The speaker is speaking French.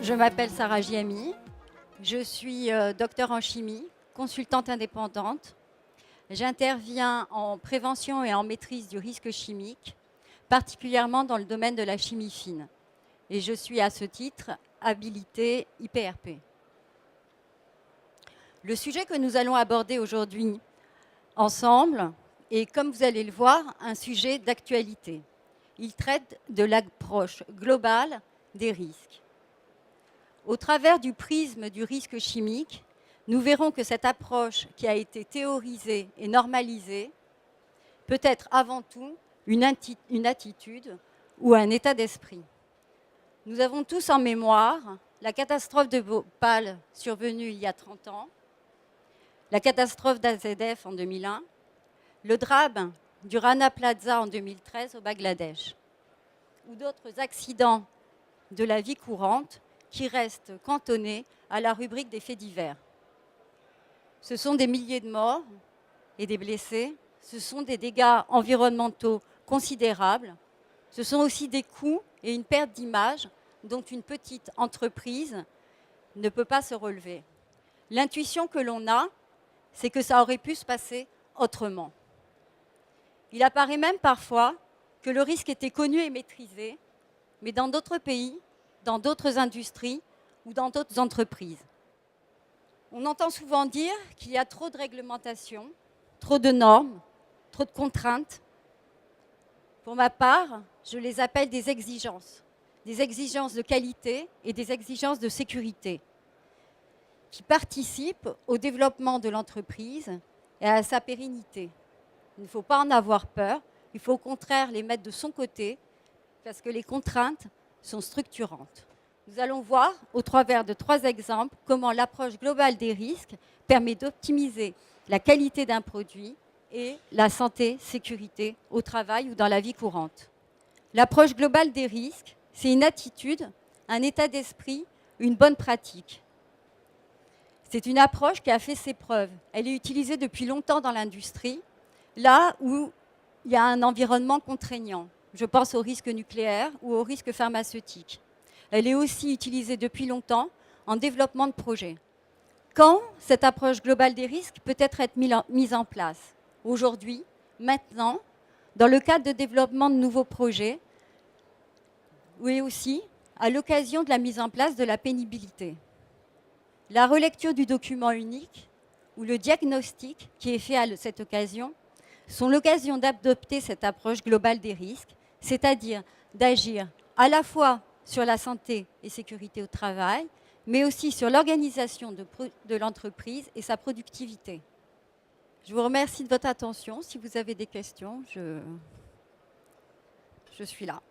Je m'appelle Sarah Giami, je suis docteure en chimie, consultante indépendante. J'interviens en prévention et en maîtrise du risque chimique, particulièrement dans le domaine de la chimie fine. Et je suis à ce titre habilitée IPRP. Le sujet que nous allons aborder aujourd'hui ensemble est, comme vous allez le voir, un sujet d'actualité. Il traite de l'approche globale des risques. Au travers du prisme du risque chimique, nous verrons que cette approche qui a été théorisée et normalisée peut être avant tout une attitude ou un état d'esprit. Nous avons tous en mémoire la catastrophe de Bhopal survenue il y a 30 ans, la catastrophe d'AZF en 2001, le drame du Rana Plaza en 2013 au Bangladesh, ou d'autres accidents de la vie courante qui restent cantonnés à la rubrique des faits divers. Ce sont des milliers de morts et des blessés, ce sont des dégâts environnementaux considérables, ce sont aussi des coûts et une perte d'image dont une petite entreprise ne peut pas se relever. L'intuition que l'on a, c'est que ça aurait pu se passer autrement. Il apparaît même parfois que le risque était connu et maîtrisé, mais dans d'autres pays, dans d'autres industries ou dans d'autres entreprises. On entend souvent dire qu'il y a trop de réglementations, trop de normes, trop de contraintes. Pour ma part, je les appelle des exigences de qualité et des exigences de sécurité qui participent au développement de l'entreprise et à sa pérennité. Il ne faut pas en avoir peur, il faut au contraire les mettre de son côté parce que les contraintes sont structurantes. Nous allons voir au travers de 3 exemples comment l'approche globale des risques permet d'optimiser la qualité d'un produit et la santé, sécurité au travail ou dans la vie courante. L'approche globale des risques, c'est une attitude, un état d'esprit, une bonne pratique. C'est une approche qui a fait ses preuves. Elle est utilisée depuis longtemps dans l'industrie, là où il y a un environnement contraignant. Je pense au risque nucléaire ou au risque pharmaceutique. Elle est aussi utilisée depuis longtemps en développement de projets. Quand cette approche globale des risques peut être mise en place? Aujourd'hui, maintenant, dans le cadre de développement de nouveaux projets, et aussi à l'occasion de la mise en place de la pénibilité. La relecture du document unique ou le diagnostic qui est fait à cette occasion sont l'occasion d'adopter cette approche globale des risques, c'est-à-dire d'agir à la fois sur la santé et sécurité au travail, mais aussi sur l'organisation de l'entreprise et sa productivité. Je vous remercie de votre attention. Si vous avez des questions, je suis là.